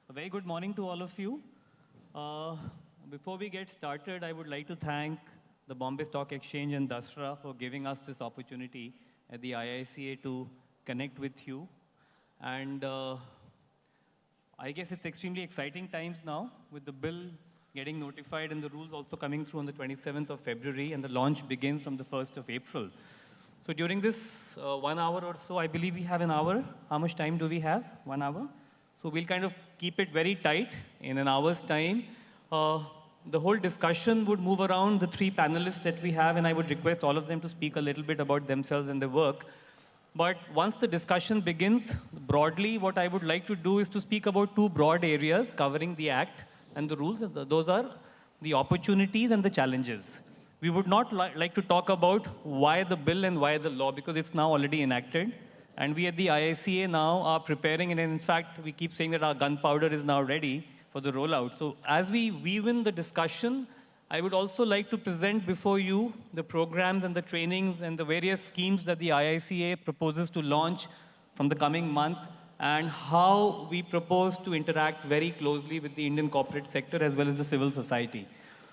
A very good morning to all of you. Uh, Before we get started, I would like to thank the Bombay Stock Exchange and Dasra for giving us this opportunity at the IICA to connect with you. And I guess it's extremely exciting times now with the bill getting notified and the rules also coming through on the 27th of February, and the launch begins from the 1st of April. So during this 1 hour or so, I believe we have an hour. How much time do we have? 1 hour? So we'll kind of keep it very tight in an hour's time. The whole discussion would move around the three panelists that we have, and I would request all of them to speak a little bit about themselves and their work. But once the discussion begins, broadly, what I would like to do is to speak about two broad areas covering the Act and the rules. Those are the opportunities and the challenges. We would not like to talk about why the bill and why the law, because it's now already enacted. And we at the IICA now are preparing, and in fact, we keep saying that our gunpowder is now ready for the rollout. So as we weave in the discussion, I would also like to present before you the programs and the trainings and the various schemes that the IICA proposes to launch from the coming month, and how we propose to interact very closely with the Indian corporate sector as well as the civil society.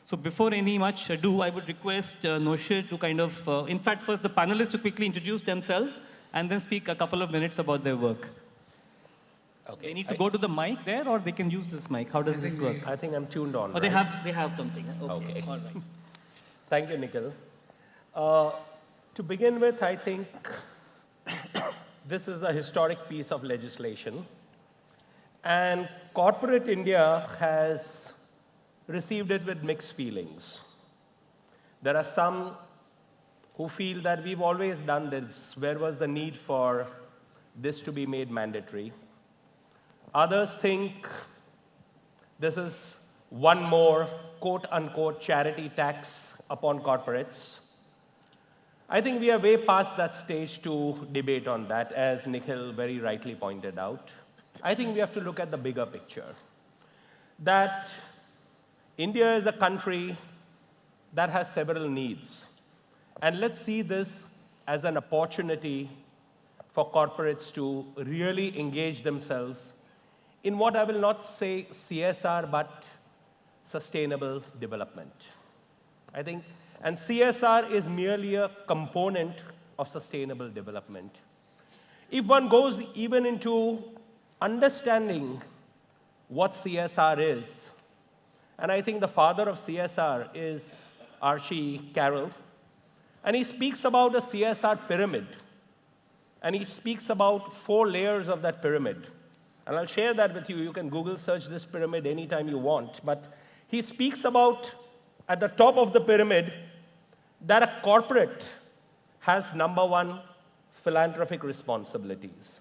So before any much ado, I would request Noshir to kind of, in fact, first the panelists to quickly introduce themselves and then speak a couple of minutes about their work. Okay. They need to go to the mic there, or they can use this mic. How does this work? I think I'm tuned on. Oh, they have something. Okay. All right. Thank you, Nikhil. To begin with, I think this is a historic piece of legislation. And corporate India has received it with mixed feelings. There are some who feel that we've always done this. Where was the need for this to be made mandatory? Others think this is one more quote-unquote charity tax upon corporates. I think we are way past that stage to debate on that, as Nikhil very rightly pointed out. I think we have to look at the bigger picture, that India is a country that has several needs. And let's see this as an opportunity for corporates to really engage themselves in what I will not say CSR, but sustainable development. I think, and CSR is merely a component of sustainable development. If one goes even into understanding what CSR is, and I think the father of CSR is Archie Carroll, and he speaks about a CSR pyramid, and he speaks about 4 layers of that pyramid. And I'll share that with you. You can Google search this pyramid anytime you want. But he speaks about, at the top of the pyramid, that a corporate has, number 1, philanthropic responsibilities.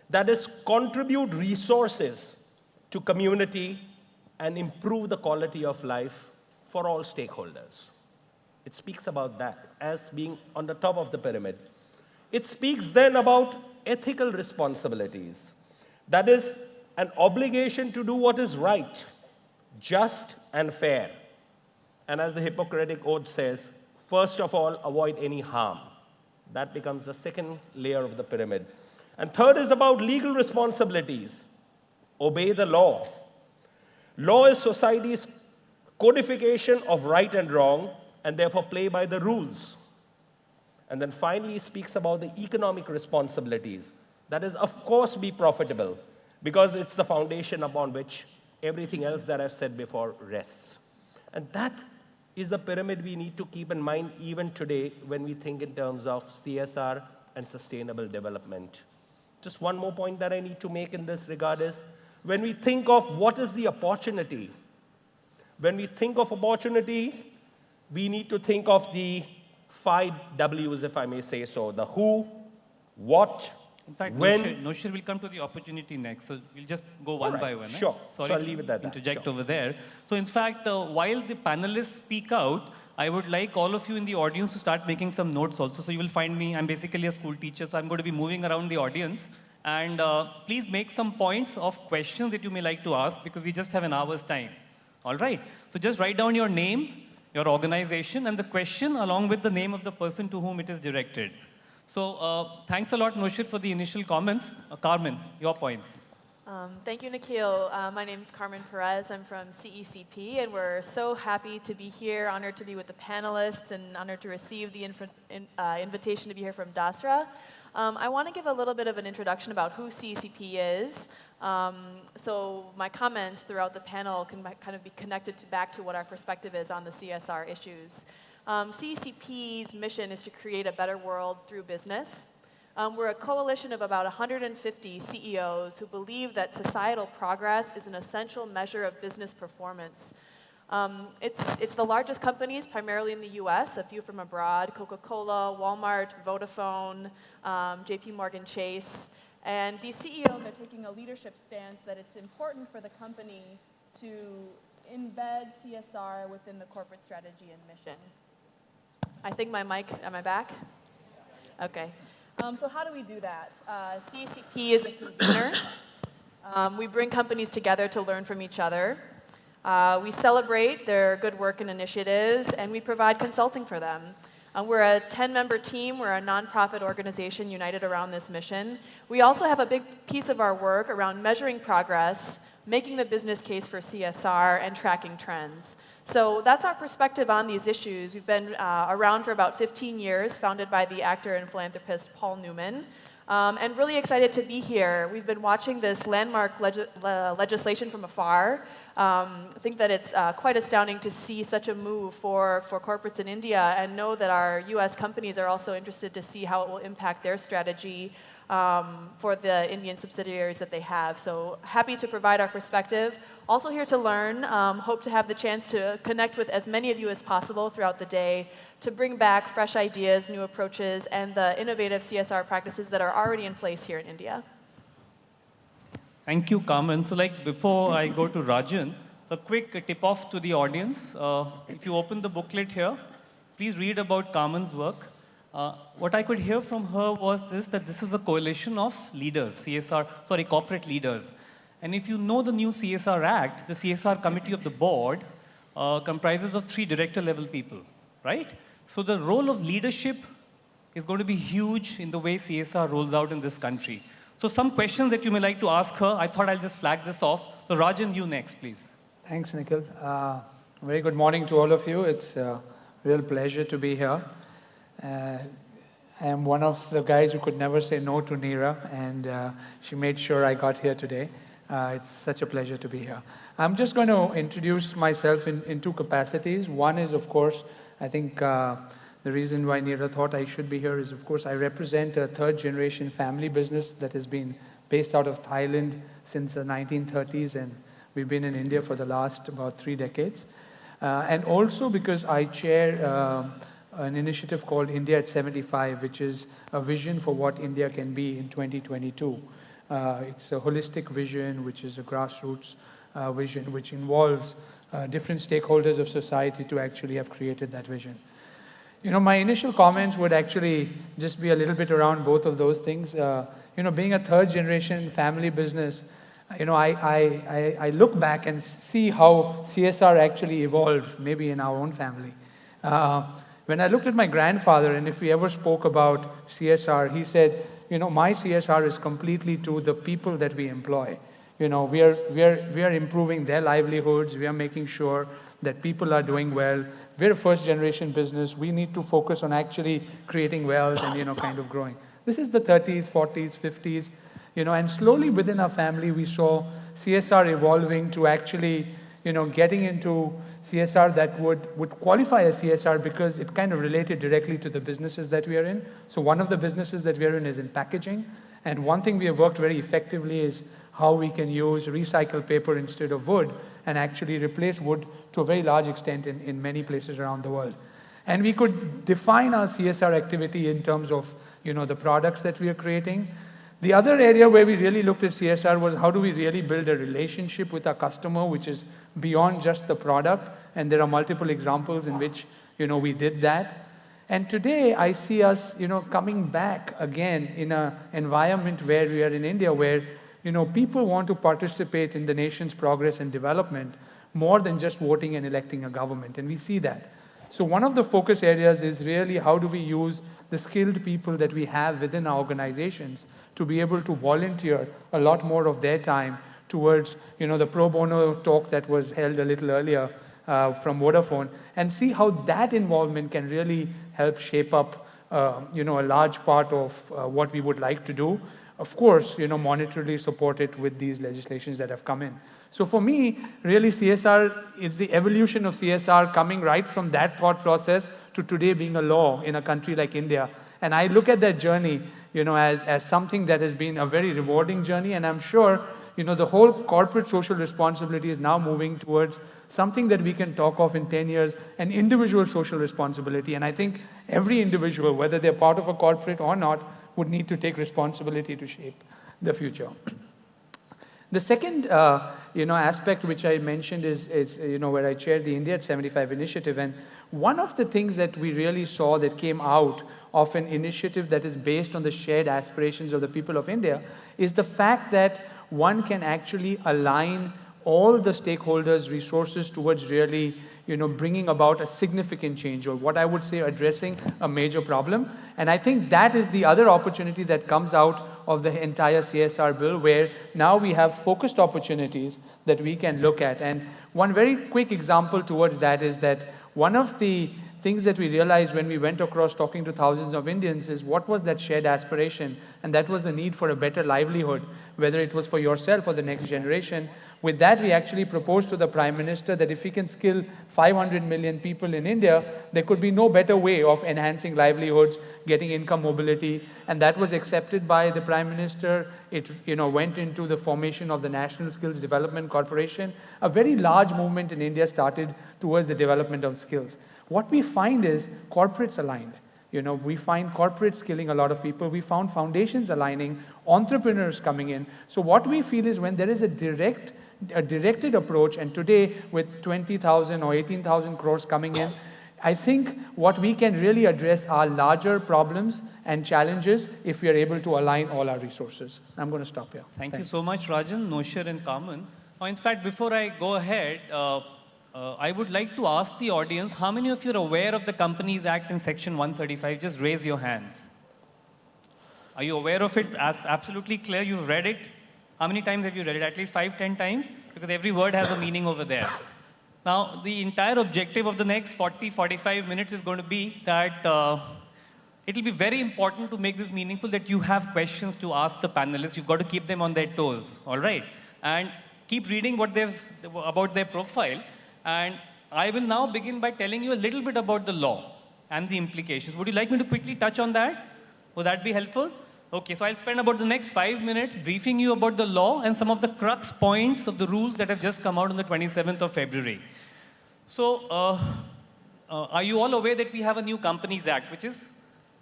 That is, contribute resources to community and improve the quality of life for all stakeholders. It speaks about that as being on the top of the pyramid. It speaks then about ethical responsibilities. That is, an obligation to do what is right, just, and fair. And as the Hippocratic Oath says, first of all, avoid any harm. That becomes the second layer of the pyramid. And third is about legal responsibilities. Obey the law. Law is society's codification of right and wrong, and therefore play by the rules. And then finally, he speaks about the economic responsibilities. That is, of course, be profitable, because it's the foundation upon which everything else that I've said before rests. And that is the pyramid we need to keep in mind even today when we think in terms of CSR and sustainable development. Just one more point that I need to make in this regard is, when we think of what is the opportunity, when we think of opportunity, we need to think of the 5 W's, if I may say so: the who, what, in fact, when. Noshir will come to the opportunity next, so we'll just go one by one. Sure. Sorry so I'll leave it at that. Interject sure. over there. So in fact, while the panelists speak out, I would like all of you in the audience to start making some notes also. So you will find me, I'm basically a school teacher, so I'm going to be moving around the audience. And please make some points of questions that you may like to ask, because we just have an hour's time. All right? So just write down your name, your organization, and the question along with the name of the person to whom it is directed. So thanks a lot, Noshir, for the initial comments. Carmen, your points. Thank you, Nikhil. My name is Carmen Perez. I'm from CECP, and we're so happy to be here, honored to be with the panelists, and honored to receive the invitation to be here from Dasra. I want to give a little bit of an introduction about who CECP is. So my comments throughout the panel can kind of be connected back to what our perspective is on the CSR issues. CECP's mission is to create a better world through business. We're a coalition of about 150 CEOs who believe that societal progress is an essential measure of business performance. It's the largest companies, primarily in the US, a few from abroad, Coca-Cola, Walmart, Vodafone, JP Morgan Chase. And these CEOs are taking a leadership stance that it's important for the company to embed CSR within the corporate strategy and mission. I think my mic, am I back? Okay. So how do we do that? CECP is a convener. We bring companies together to learn from each other. We celebrate their good work and initiatives, and we provide consulting for them. We're a 10-member team. We're a nonprofit organization united around this mission. We also have a big piece of our work around measuring progress, making the business case for CSR, and tracking trends. So that's our perspective on these issues. We've been around for about 15 years, founded by the actor and philanthropist Paul Newman, and really excited to be here. We've been watching this landmark legislation from afar. I think that it's quite astounding to see such a move for corporates in India, and know that our US companies are also interested to see how it will impact their strategy for the Indian subsidiaries that they have. So happy to provide our perspective. Also here to learn, hope to have the chance to connect with as many of you as possible throughout the day to bring back fresh ideas, new approaches, and the innovative CSR practices that are already in place here in India. Thank you, Carmen. So before I go to Rajan, a quick tip-off to the audience. If you open the booklet here, please read about Carmen's work. What I could hear from her was that this is a coalition of leaders, corporate leaders. And if you know the new CSR Act, the CSR committee of the board comprises of 3 director-level people, right? So the role of leadership is going to be huge in the way CSR rolls out in this country. So some questions that you may like to ask her, I thought I'll just flag this off. So Rajan, you next, please. Thanks, Nikhil. Very good morning to all of you. It's a real pleasure to be here. I am one of the guys who could never say no to Neera, and she made sure I got here today. It's such a pleasure to be here. I'm just going to introduce myself in 2 capacities. One is, of course, I think the reason why Neera thought I should be here is, of course, I represent a 3rd-generation family business that has been based out of Thailand since the 1930s, and we've been in India for the last about 3 decades. And also because I chair an initiative called India at 75, which is a vision for what India can be in 2022. It's a holistic vision, which is a grassroots vision, which involves different stakeholders of society to actually have created that vision. You know, my initial comments would actually just be a little bit around both of those things. You know, being a 3rd-generation family business, you know, I look back and see how CSR actually evolved, maybe in our own family. When I looked at my grandfather, and if we ever spoke about CSR, he said, you know, my CSR is completely to the people that we employ. You know, we are improving their livelihoods. We are making sure that people are doing well. We're a 1st-generation business. We need to focus on actually creating wealth and, you know, kind of growing. This is the 30s, 40s, 50s, you know, and slowly within our family, we saw CSR evolving to actually, you know, getting into CSR that would qualify as CSR because it kind of related directly to the businesses that we are in. So one of the businesses that we are in is in packaging. And one thing we have worked very effectively is how we can use recycled paper instead of wood and actually replace wood to a very large extent in many places around the world. And we could define our CSR activity in terms of, you know, the products that we are creating. The other area where we really looked at CSR was how do we really build a relationship with our customer, which is beyond just the product. And there are multiple examples in which, you know, we did that. And today I see us, you know, coming back again in an environment where we are in India, where, you know, people want to participate in the nation's progress and development more than just voting and electing a government. And we see that. So one of the focus areas is really how do we use the skilled people that we have within our organizations to be able to volunteer a lot more of their time towards, the pro bono talk that was held a little earlier from Vodafone, and see how that involvement can really help shape up, a large part of what we would like to do. Of course, monetarily support it with these legislations that have come in. So for me, really CSR is the evolution of CSR coming right from that thought process to today being a law in a country like India. And I look at that journey, as something that has been a very rewarding journey. And I'm sure, the whole corporate social responsibility is now moving towards something that we can talk of in 10 years, an individual social responsibility. And I think every individual, whether they're part of a corporate or not, would need to take responsibility to shape the future. The second, aspect which I mentioned is where I chaired the India at 75 initiative. And one of the things that we really saw that came out of an initiative that is based on the shared aspirations of the people of India is the fact that one can actually align all the stakeholders' resources towards really, bringing about a significant change, or what I would say addressing a major problem. And I think that is the other opportunity that comes out of the entire CSR bill, where now we have focused opportunities that we can look at. And one very quick example towards that is that one of the things that we realized when we went across talking to thousands of Indians is what was that shared aspiration, and that was the need for a better livelihood, whether it was for yourself or the next generation. With that, we actually proposed to the Prime Minister that if we can skill 500 million people in India, there could be no better way of enhancing livelihoods, getting income mobility, and that was accepted by the Prime Minister. It went into the formation of the National Skills Development Corporation. A very large movement in India started towards the development of skills. What we find is corporates aligned. We find corporates skilling a lot of people. We found foundations aligning, entrepreneurs coming in. So what we feel is when there is a directed approach, and today with 20,000 or 18,000 crores coming in, I think what we can really address are larger problems and challenges if we are able to align all our resources. I'm going to stop here. Thank you so much, Rajan, Noshir, and Carmen. In fact, before I go ahead, I would like to ask the audience, how many of you are aware of the Companies Act in Section 135? Just raise your hands. Are you aware of it? Absolutely clear? You've read it? How many times have you read it? At least 5, 10 times? Because every word has a meaning over there. Now, the entire objective of the next 40, 45 minutes is going to be that it will be very important to make this meaningful that you have questions to ask the panelists. You've got to keep them on their toes, all right? And keep reading about their profile. And I will now begin by telling you a little bit about the law and the implications. Would you like me to quickly touch on that? Would that be helpful? Okay, so I'll spend about the next 5 minutes briefing you about the law and some of the crux points of the rules that have just come out on the 27th of February. So, are you all aware that we have a new Companies Act, which is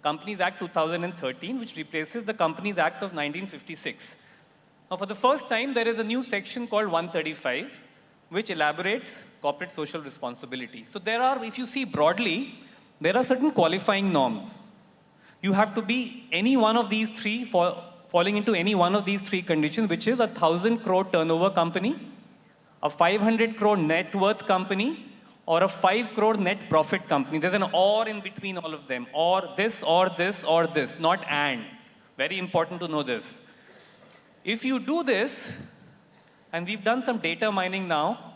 Companies Act 2013, which replaces the Companies Act of 1956. Now, for the first time, there is a new section called 135, which elaborates corporate social responsibility. So there are, if you see broadly, there are certain qualifying norms. You have to be any one of these three, falling into any one of these three conditions, which is a 1,000 crore turnover company, a 500 crore net worth company, or a 5 crore net profit company. There's an or in between all of them, or this, or this, or this, not and. Very important to know this. If you do this, and we've done some data mining now,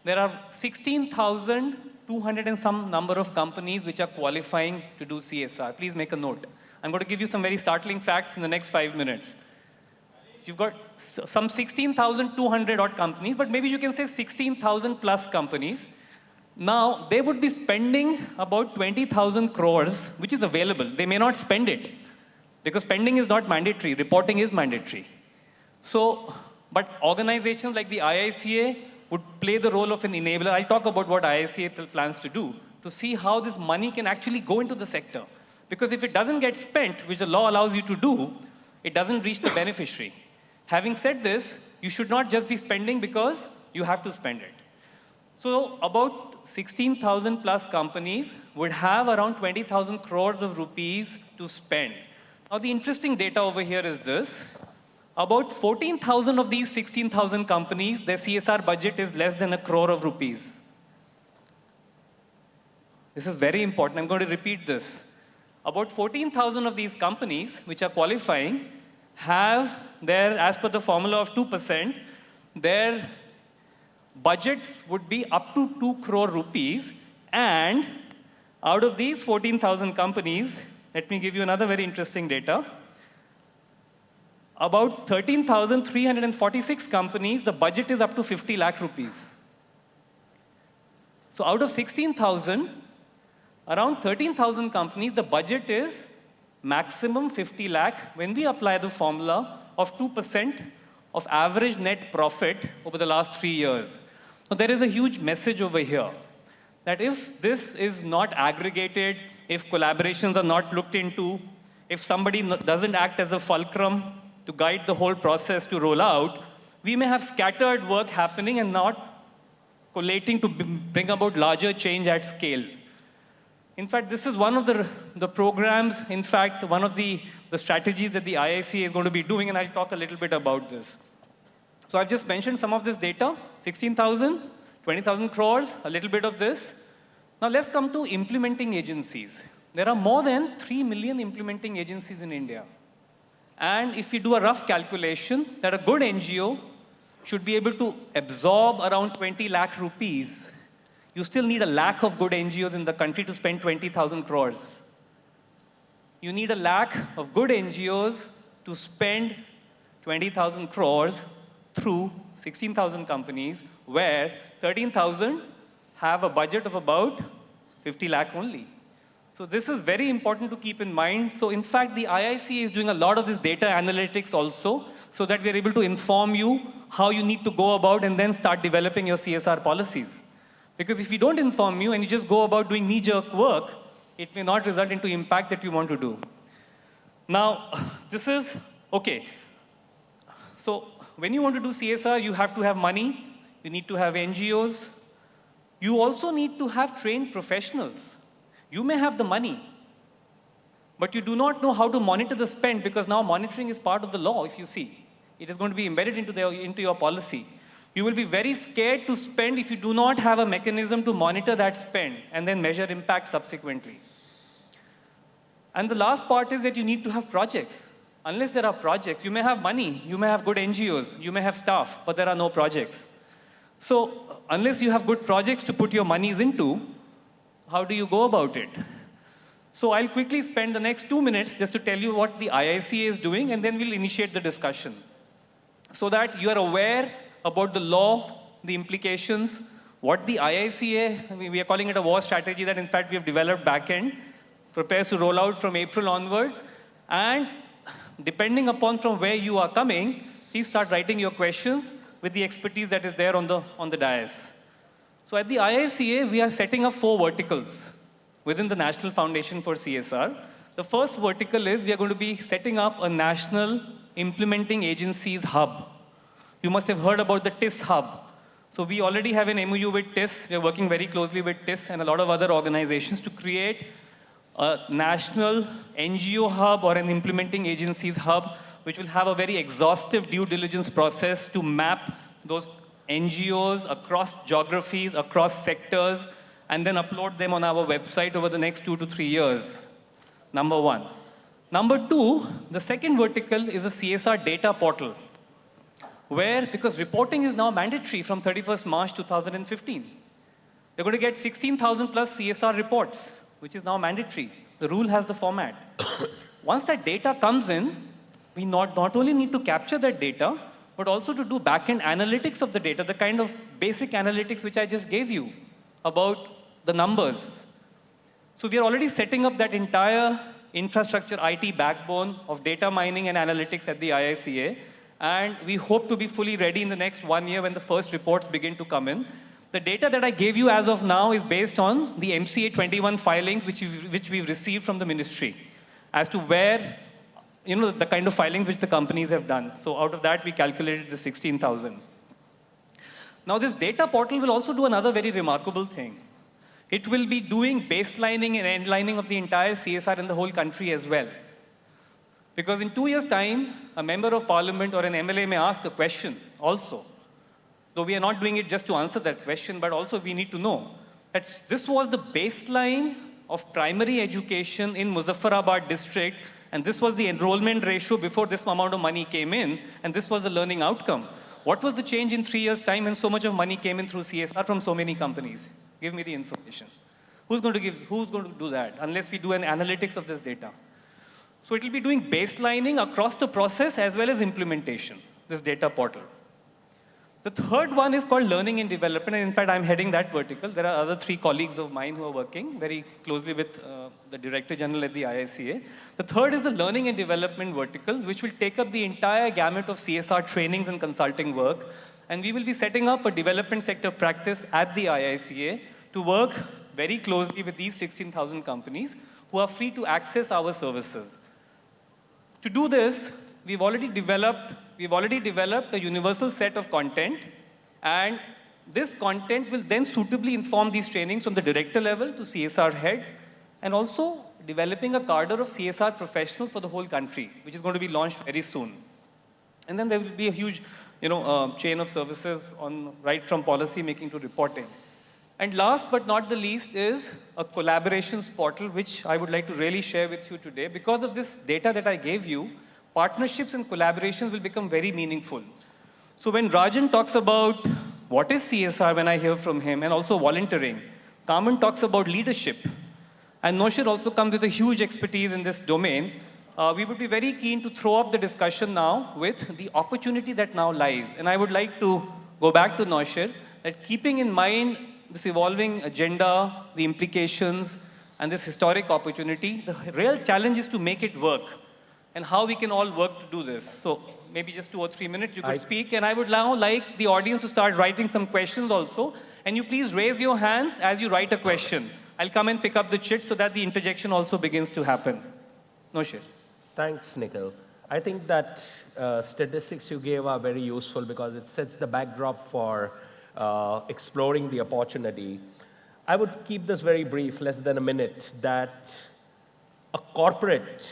there are 16,200 and some number of companies which are qualifying to do CSR. Please make a note. I'm going to give you some very startling facts in the next 5 minutes. You've got some 16,200 odd companies, but maybe you can say 16,000 plus companies. Now, they would be spending about 20,000 crores, which is available. They may not spend it, because spending is not mandatory. Reporting is mandatory. So, but organizations like the IICA would play the role of an enabler. I'll talk about what IICA plans to do to see how this money can actually go into the sector. Because if it doesn't get spent, which the law allows you to do, it doesn't reach the beneficiary. Having said this, you should not just be spending because you have to spend it. So about 16,000 plus companies would have around 20,000 crores of rupees to spend. Now the interesting data over here is this. About 14,000 of these 16,000 companies, their CSR budget is less than 1 crore of rupees. This is very important. I'm going to repeat this. About 14,000 of these companies, which are qualifying, have their, as per the formula of 2%, their budgets would be up to 2 crore rupees. And out of these 14,000 companies, let me give you another very interesting data. About 13,346 companies, the budget is up to 50 lakh rupees. So out of 16,000, around 13,000 companies, the budget is maximum 50 lakh when we apply the formula of 2% of average net profit over the last 3 years. So there is a huge message over here that if this is not aggregated, if collaborations are not looked into, if somebody doesn't act as a fulcrum to guide the whole process to roll out, we may have scattered work happening and not collating to bring about larger change at scale. In fact, this is one of the programs, in fact, one of the strategies that the IICA is going to be doing, and I'll talk a little bit about this. So I've just mentioned some of this data, 16,000, 20,000 crores, a little bit of this. Now let's come to implementing agencies. There are more than 3 million implementing agencies in India. And if we do a rough calculation, that a good NGO should be able to absorb around 20 lakh rupees. You still need a lakh of good NGOs in the country to spend 20,000 crores. You need a lakh of good NGOs to spend 20,000 crores through 16,000 companies, where 13,000 have a budget of about 50 lakh only. So this is very important to keep in mind. So in fact, the IICA is doing a lot of this data analytics also, so that we are able to inform you how you need to go about and then start developing your CSR policies. Because if we don't inform you and you just go about doing knee-jerk work, it may not result into impact that you want to do. Now, this is, okay. So when you want to do CSR, you have to have money. You need to have NGOs. You also need to have trained professionals. You may have the money, but you do not know how to monitor the spend, because now monitoring is part of the law, if you see. It is going to be embedded into your policy. You will be very scared to spend if you do not have a mechanism to monitor that spend and then measure impact subsequently. And the last part is that you need to have projects. Unless there are projects, you may have money, you may have good NGOs, you may have staff, but there are no projects. So unless you have good projects to put your monies into, how do you go about it? So I'll quickly spend the next 2 minutes just to tell you what the IICA is doing, and then we'll initiate the discussion, so that you are aware about the law, the implications, what the IICA, we are calling it a war strategy that in fact we have developed back-end, prepares to roll out from April onwards. And depending upon from where you are coming, please start writing your questions with the expertise that is there on the dais. So at the IICA, we are setting up 4 verticals within the National Foundation for CSR. The first vertical is we are going to be setting up a National Implementing Agencies Hub. You must have heard about the TIS Hub. So we already have an MOU with TIS. We are working very closely with TIS and a lot of other organizations to create a national NGO hub or an implementing agencies hub, which will have a very exhaustive due diligence process to map those NGOs across geographies, across sectors, and then upload them on our website over the next 2 to 3 years. Number 1. Number 2, the second vertical is a CSR data portal, where, because reporting is now mandatory from 31st March 2015, they're going to get 16,000 plus CSR reports, which is now mandatory. The rule has the format. Once that data comes in, we not only need to capture that data, but also to do back-end analytics of the data, the kind of basic analytics which I just gave you about the numbers. So we are already setting up that entire infrastructure IT backbone of data mining and analytics at the IICA, and we hope to be fully ready in the next 1 year when the first reports begin to come in. The data that I gave you as of now is based on the MCA 21 filings which we've received from the ministry as to where, the kind of filings which the companies have done. So out of that, we calculated the 16,000. Now this data portal will also do another very remarkable thing. It will be doing baselining and endlining of the entire CSR in the whole country as well. Because in 2 years' time, a member of parliament or an MLA may ask a question also. Though we are not doing it just to answer that question, but also we need to know that this was the baseline of primary education in Muzaffarabad district And this was the enrollment ratio before this amount of money came in, and this was the learning outcome. What was the change in 3 years' time when so much of money came in through CSR from so many companies? Give me the information. Who's going to do that unless we do an analytics of this data? So it will be doing baselining across the process as well as implementation, this data portal. The third one is called learning and development, and in fact, I'm heading that vertical. There are other 3 colleagues of mine who are working very closely with the Director General at the IICA. The third is the learning and development vertical, which will take up the entire gamut of CSR trainings and consulting work. And we will be setting up a development sector practice at the IICA to work very closely with these 16,000 companies who are free to access our services. To do this, we've already developed a universal set of content, and this content will then suitably inform these trainings from the director level to CSR heads, and also developing a cadre of CSR professionals for the whole country, which is going to be launched very soon. And then there will be a huge chain of services right from policy making to reporting. And last but not the least is a collaborations portal, which I would like to really share with you today. Because of this data that I gave you, partnerships and collaborations will become very meaningful. So when Rajan talks about what is CSR, when I hear from him, and also volunteering, Carmen talks about leadership, and Noshir also comes with a huge expertise in this domain, we would be very keen to throw up the discussion now with the opportunity that now lies. And I would like to go back to Noshir, that keeping in mind this evolving agenda, the implications, and this historic opportunity, the real challenge is to make it work, and how we can all work to do this. So maybe just 2 or 3 minutes you could speak, and I would now like the audience to start writing some questions also, and you please raise your hands as you write a question. I'll come and pick up the chit so that the interjection also begins to happen. Noshir. Thanks, Nikhil. I think that statistics you gave are very useful because it sets the backdrop for exploring the opportunity. I would keep this very brief, less than a minute, that a corporate,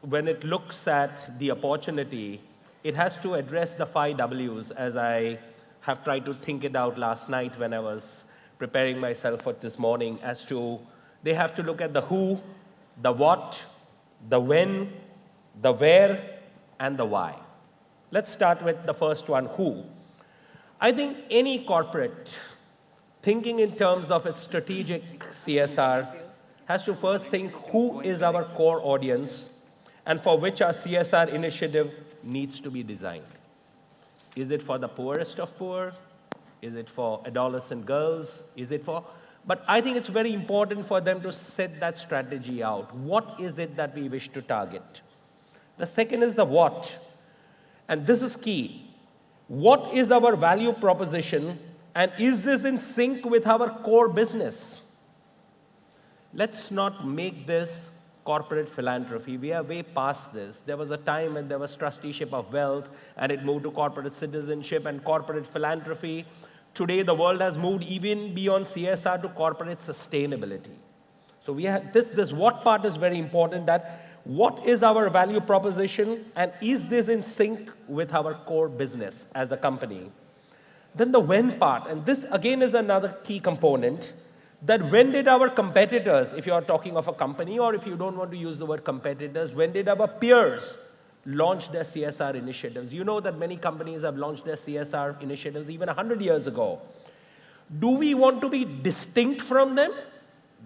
when it looks at the opportunity, it has to address the 5 Ws, as I have tried to think it out last night when I was preparing myself for this morning, as to they have to look at the who, the what, the when, the where, and the why. Let's start with the first one, who. I think any corporate thinking in terms of its strategic CSR has to first think who is our core audience and for which our CSR initiative needs to be designed. Is it for the poorest of poor? Is it for adolescent girls? Is it for... But I think it's very important for them to set that strategy out. What is it that we wish to target? The second is the what. And this is key. What is our value proposition, and is this in sync with our core business? Let's not make this corporate philanthropy. We are way past this. There was a time when there was trusteeship of wealth, and it moved to corporate citizenship and corporate philanthropy. Today, the world has moved even beyond CSR to corporate sustainability. So we have this what part is very important, that what is our value proposition, and is this in sync with our core business as a company? Then the when part, and this again is another key component, that when did our competitors, if you are talking of a company, or if you don't want to use the word competitors, when did our peers launch their CSR initiatives? You know that many companies have launched their CSR initiatives even 100 years ago. Do we want to be distinct from them?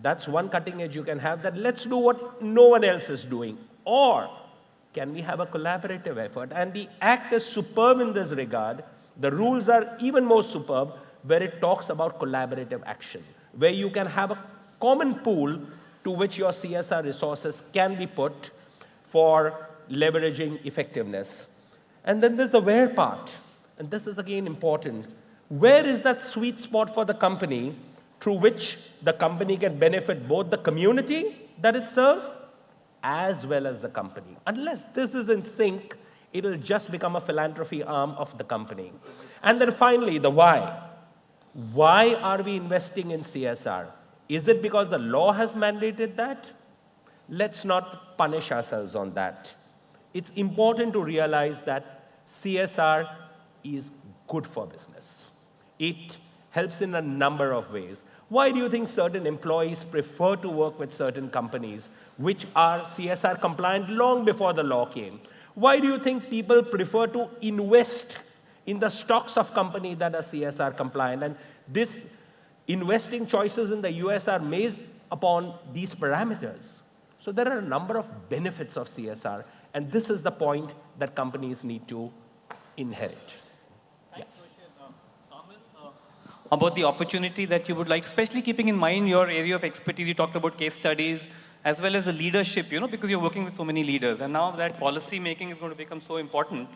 That's one cutting edge you can have, that let's do what no one else is doing. Or can we have a collaborative effort? And the Act is superb in this regard. The rules are even more superb, where it talks about collaborative action, where you can have a common pool to which your CSR resources can be put for leveraging effectiveness. And then there's the where part. And this is again important. Where is that sweet spot for the company through which the company can benefit both the community that it serves as well as the company? Unless this is in sync, it will just become a philanthropy arm of the company. And then finally, the why. Why are we investing in CSR? Is it because the law has mandated that? Let's not punish ourselves on that. It's important to realize that CSR is good for business. It helps in a number of ways. Why do you think certain employees prefer to work with certain companies which are CSR compliant long before the law came? Why do you think people prefer to invest in the stocks of companies that are CSR compliant? And this investing choices in the US are based upon these parameters. So there are a number of benefits of CSR, and this is the point that companies need to inherit. About the opportunity that you would like, especially keeping in mind your area of expertise. You talked about case studies, as well as the leadership, because you're working with so many leaders. And now that policy making is going to become so important,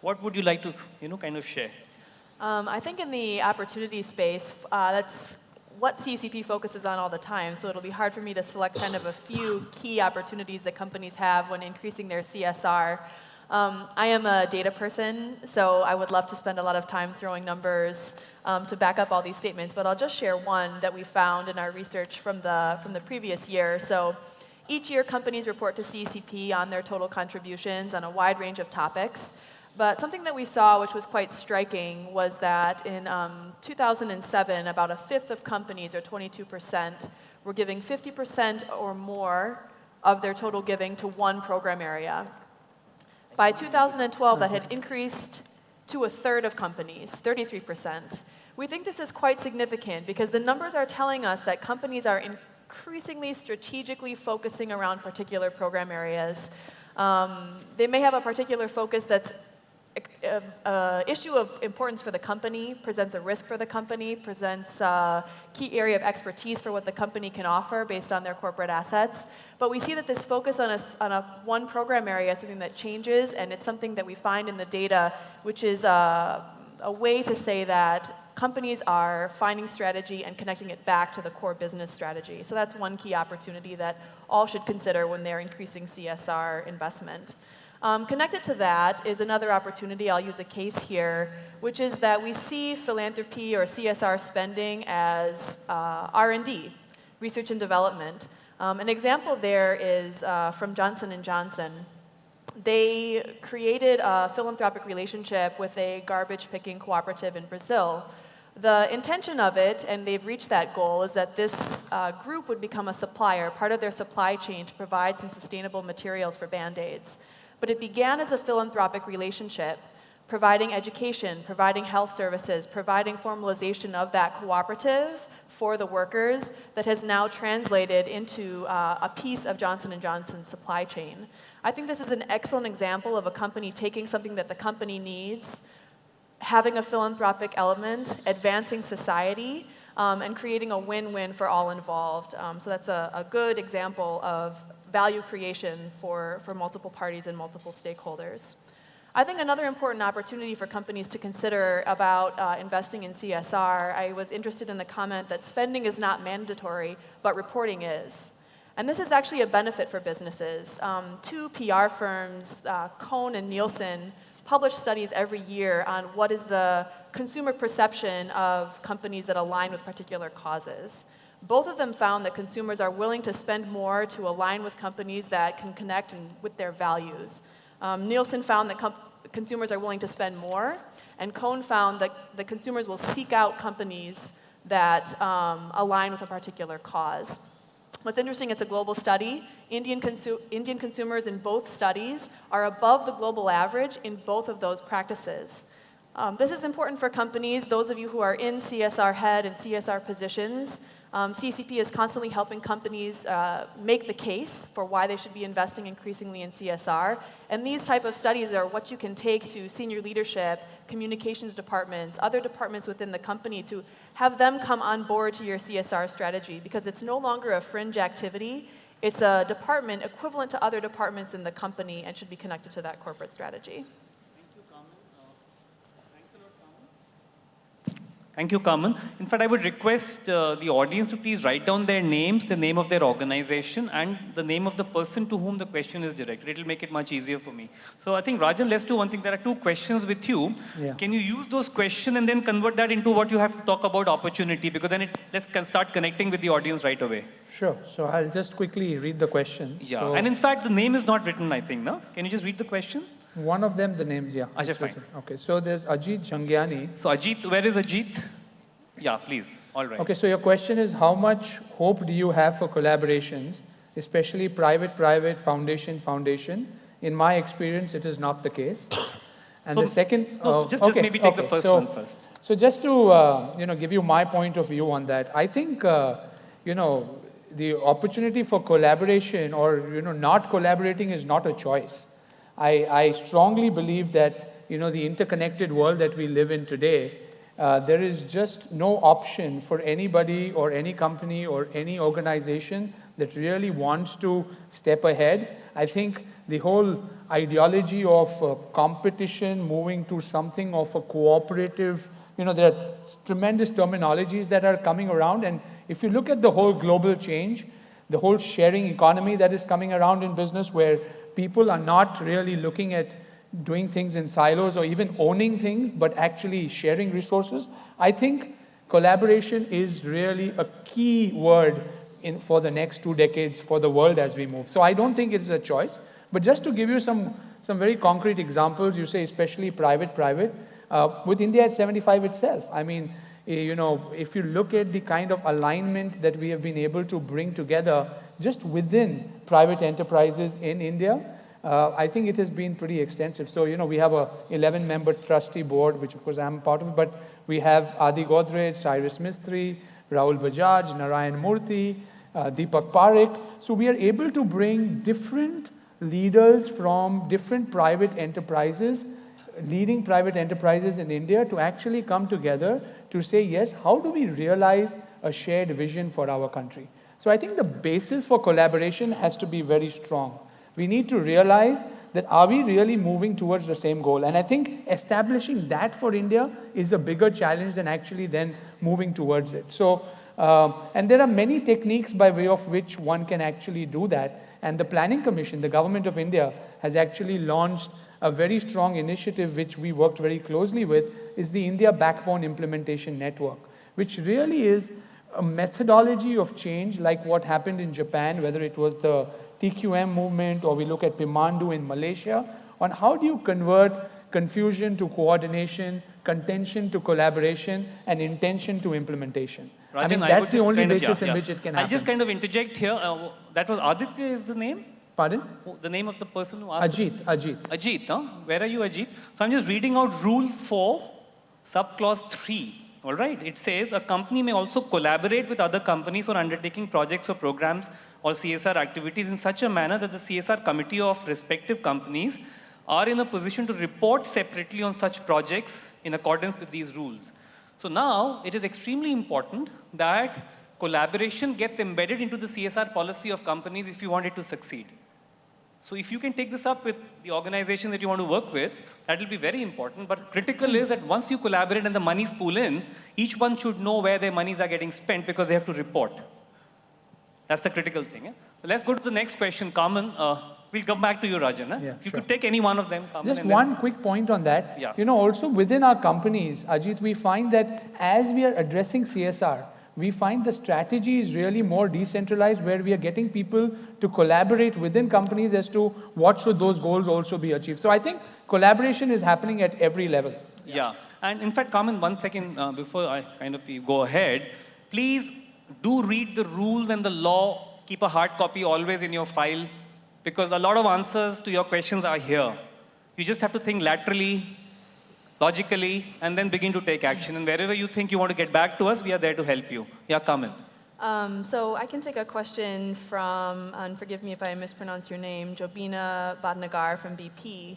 what would you like to, kind of share? I think in the opportunity space, that's what CCP focuses on all the time. So it'll be hard for me to select kind of a few key opportunities that companies have when increasing their CSR. I am a data person, so I would love to spend a lot of time throwing numbers to back up all these statements, but I'll just share one that we found in our research from the previous year. So each year, companies report to CCP on their total contributions on a wide range of topics. But something that we saw, which was quite striking, was that in 2007, about a fifth of companies, or 22%, were giving 50% or more of their total giving to one program area. By 2012, that had increased to a third of companies, 33%. We think this is quite significant because the numbers are telling us that companies are increasingly strategically focusing around particular program areas. They may have a particular focus that's an issue of importance for the company, presents a risk for the company, presents a key area of expertise for what the company can offer based on their corporate assets. But we see that this focus on one program area is something that changes, and it's something that we find in the data, which is a way to say that companies are finding strategy and connecting it back to the core business strategy. So that's one key opportunity that all should consider when they're increasing CSR investment. Connected to that is another opportunity, I'll use a case here, which is that we see philanthropy or CSR spending as R&D, research and development. An example there is from Johnson & Johnson. They created a philanthropic relationship with a garbage picking cooperative in Brazil. The intention of it, and they've reached that goal, is that this group would become a supplier, part of their supply chain to provide some sustainable materials for Band-Aids. But it began as a philanthropic relationship, providing education, providing health services, providing formalization of that cooperative for the workers that has now translated into a piece of Johnson & Johnson's supply chain. I think this is an excellent example of a company taking something that the company needs, having a philanthropic element, advancing society, and creating a win-win for all involved. So that's a good example of value creation for multiple parties and multiple stakeholders. I think another important opportunity for companies to consider about investing in CSR, I was interested in the comment that spending is not mandatory, but reporting is. And this is actually a benefit for businesses. Two PR firms, Cohn and Nielsen, publish studies every year on what is the consumer perception of companies that align with particular causes. Both of them found that consumers are willing to spend more to align with companies that can connect with their values. Nielsen found that consumers are willing to spend more, and Cohn found that the consumers will seek out companies that align with a particular cause. What's interesting, it's a global study. Indian consumers in both studies are above the global average in both of those practices. This is important for companies, those of you who are in CSR head and CSR positions. CCP is constantly helping companies make the case for why they should be investing increasingly in CSR. And these type of studies are what you can take to senior leadership, communications departments, other departments within the company to have them come on board to your CSR strategy, because it's no longer a fringe activity. It's a department equivalent to other departments in the company and should be connected to that corporate strategy. Thank you, Carmen. In fact, I would request the audience to please write down their names, the name of their organization, and the name of the person to whom the question is directed. It will make it much easier for me. So I think, Rajan, let's do one thing. There are two questions with you. Yeah. Can you use those questions and then convert that into what you have to talk about opportunity? Because then let's start connecting with the audience right away. Sure. So I'll just quickly read the question. Yeah. So And in fact, the name is not written, I think, no? Can you just read the question? one of them, the names, yeah. Ajay, fine. Okay. So there's Ajit Jangiani. So Ajit, where is Ajit? Yeah, please. All right. Okay, so your question is how much hope do you have for collaborations, especially private-private, foundation-foundation? In my experience, it is not the case. And So, the second, no, just okay, maybe take the okay. first So, one first. so just to give you my point of view on that, I think the opportunity for collaboration or not collaborating is not a choice. I strongly believe that the interconnected world that we live in today, there is just no option for anybody or any company or any organization that really wants to step ahead. I think the whole ideology of competition moving to something of a cooperative, there are tremendous terminologies that are coming around. And if you look at the whole global change, the whole sharing economy that is coming around in business where people are not really looking at doing things in silos or even owning things, but actually sharing resources, I think collaboration is really a key word for the next 2 decades for the world as we move. So I don't think it's a choice. But just to give you some very concrete examples, you say especially private, with India at 75 itself. I mean, if you look at the kind of alignment that we have been able to bring together just within private enterprises in India, I think it has been pretty extensive. So, we have a 11-member trustee board, which of course I'm part of, but we have Adi Godrej, Cyrus Mistry, Rahul Bajaj, Narayan Murthy, Deepak Parekh. So we are able to bring different leaders from different private enterprises, leading private enterprises in India to actually come together to say, yes, how do we realize a shared vision for our country? So I think the basis for collaboration has to be very strong. We need to realize that are we really moving towards the same goal? And I think establishing that for India is a bigger challenge than actually then moving towards it. So, and there are many techniques by way of which one can actually do that. And the Planning Commission, the Government of India, has actually launched a very strong initiative which we worked very closely with, is the India Backbone Implementation Network, which really is a methodology of change like what happened in Japan, whether it was the TQM movement or we look at Pimandu in Malaysia, on how do you convert confusion to coordination, contention to collaboration, and intention to implementation. Rajan, I mean, that's the only basis in yeah. which it can happen. I'll just kind of interject here. That was Aditya is the name? Pardon? The name of the person who asked? Ajit. Ajit, huh? Where are you, Ajit? So I'm just reading out Rule 4, subclause 3. All right, it says a company may also collaborate with other companies for undertaking projects or programs or CSR activities in such a manner that the CSR committee of respective companies are in a position to report separately on such projects in accordance with these rules. So now it is extremely important that collaboration gets embedded into the CSR policy of companies if you want it to succeed. So if you can take this up with the organization that you want to work with, that will be very important. But critical is that once you collaborate and the monies pool in, each one should know where their monies are getting spent because they have to report. That's the critical thing. Eh? So let's go to the next question. Carmen, we'll come back to you, Rajan. Eh? Yeah, you sure. could take any one of them. Carmen, Just one quick point on that. Yeah. Also within our companies, Ajit, we find that as we are addressing CSR, we find the strategy is really more decentralized where we are getting people to collaborate within companies as to what should those goals also be achieved. So I think collaboration is happening at every level. Yeah. And in fact, Carmen, 1 second before I kind of go ahead, please do read the rules and the law. Keep a hard copy always in your file because a lot of answers to your questions are here. You just have to think laterally, logically, and then begin to take action. And wherever you think you want to get back to us, we are there to help you. Yeah, Carmen. So I can take a question from, and forgive me if I mispronounce your name, Jobina Badnagar from BP,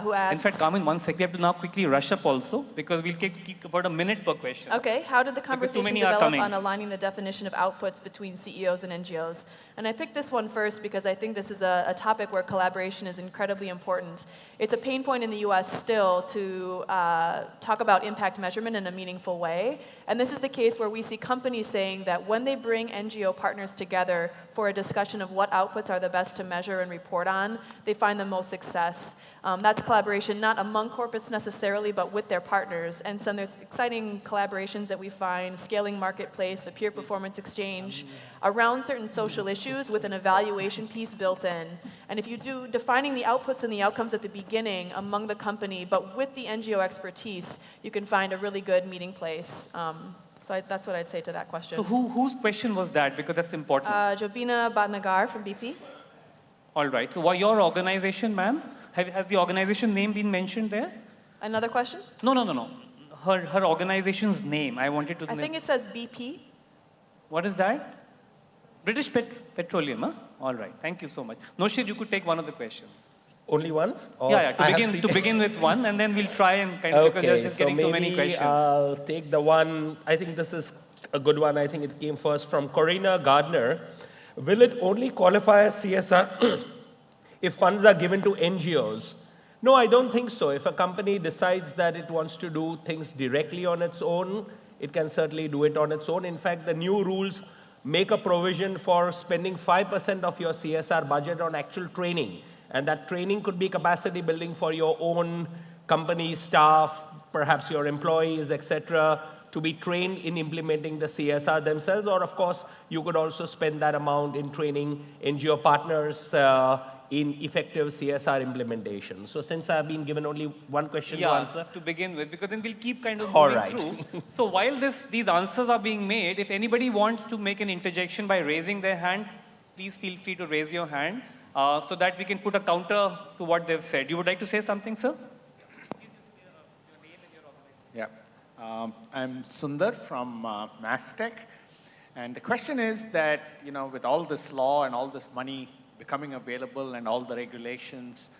who asks... In fact, Carmen, 1 sec. We have to now quickly rush up also because we'll keep about a minute per question. Okay. How did the conversation develop on aligning the definition of outputs between CEOs and NGOs? And I picked this one first because I think this is a topic where collaboration is incredibly important. It's a pain point in the US still to talk about impact measurement in a meaningful way. And this is the case where we see companies saying that when they bring NGO partners together for a discussion of what outputs are the best to measure and report on, they find the most success. That's collaboration, not among corporates necessarily, but with their partners. And so there's exciting collaborations that we find, Scaling Marketplace, the Peer Performance Exchange, around certain social issues with an evaluation piece built in. And if you do defining the outputs and the outcomes at the beginning among the company, but with the NGO expertise, you can find a really good meeting place. So that's what I'd say to that question. So whose question was that? Because that's important. Jobina Bhatnagar from BP. All right. So your organization, ma'am, has the organization name been mentioned there? Another question? No. Her organization's name. I wanted to know. I think it says BP. What is that? British Petroleum, huh? All right. Thank you so much. Noshir, you could take one of the questions. Only one? Or Yeah. To begin with one, and then we'll try and kind of, because you're just getting too many questions. I'll take the one, I think this is a good one. I think it came first from Corina Gardner. Will it only qualify as CSR if funds are given to NGOs? No, I don't think so. If a company decides that it wants to do things directly on its own, it can certainly do it on its own. In fact, the new rules make a provision for spending 5% of your CSR budget on actual training. And that training could be capacity building for your own company staff, perhaps your employees, etc., to be trained in implementing the CSR themselves. Or, of course, you could also spend that amount in training NGO partners in effective CSR implementation. So since I've been given only one question to answer. To begin with, because then we'll keep kind of moving through. So while these answers are being made, if anybody wants to make an interjection by raising their hand, please feel free to raise your hand so that we can put a counter to what they've said. You would like to say something, sir? Yeah. I'm Sundar from Mastech. And the question is that, with all this law and all this money becoming available and all the regulations,